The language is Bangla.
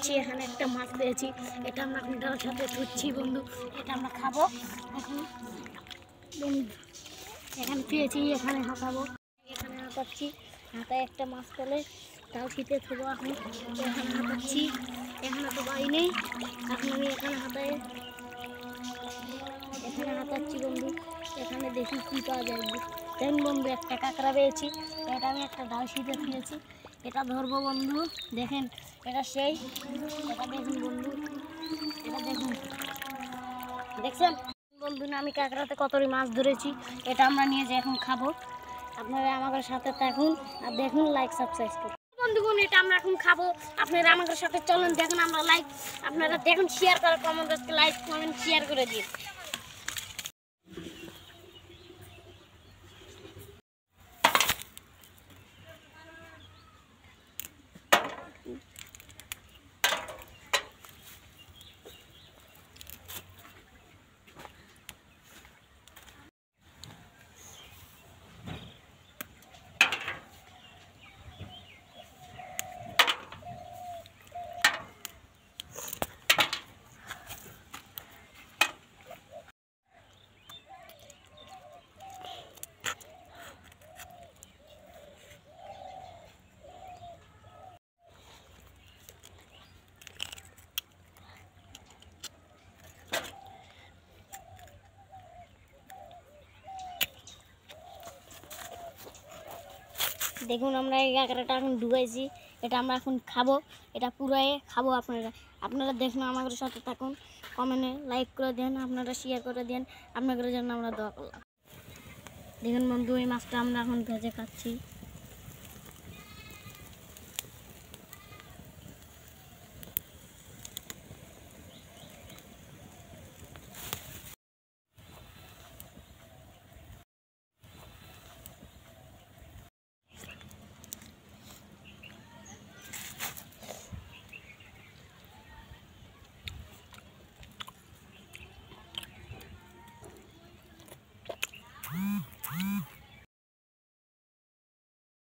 খাচ্ছি। এখানে একটা মাছ পেয়েছি, এটা আমরা এখন ডাল সাথে ধুচ্ছি বন্ধু, এটা আমরা খাবো এখন বন্ধু। এখানে পেয়েছি, এখানে হাঁটাবো, এখানে হাঁটাচ্ছি, হাতায় একটা মাছ পেলে ডাল ছিটে থবো। এখন এখানে হাঁটাচ্ছি, এখানে তো বাড়ি নেই, এখন আমি এখানে হাঁটাচ্ছি বন্ধু। এখানে দেখি কী পাওয়া যায়। দেখুন বন্ধু, একটা কাঁকড়া পেয়েছি, এটা আমি একটা ডাল ছিটে দিয়েছি, এটা ধরবো বন্ধু। দেখেন এটা সেই, এটা দেখুন বন্ধু, এটা দেখুন, দেখছেন বন্ধু না আমি কাঁকড়াতে কতরি মাছ ধরেছি, এটা আমরা নিয়ে যাই এখন খাবো। আপনারা আমাদের সাথে থাকুন আর দেখুন, লাইক সাবস্ক্রাইব করুন বন্ধুগণ। এটা আমরা এখন খাবো, আপনারা আমাদের সাথে চলেন, দেখুন আমরা লাইক, আপনারা দেখুন, শেয়ার করে কমেন্ট, লাইক কমেন্ট শেয়ার করে দিন। দেখুন আমরা এই কাঁকড়াটা এখন ডুবাইছি, এটা আমরা এখন খাবো, এটা পুরাই খাবো। আপনারা দেখুন, আমাদের সাথে থাকুন, কমেন্টে লাইক করে দেন, আপনারা শেয়ার করে দেন, আপনাদের জন্য আমরা দোয়া করলাম। দেখুন বন্ধু, এই মাছটা আমরা এখন ভেজে খাচ্ছি।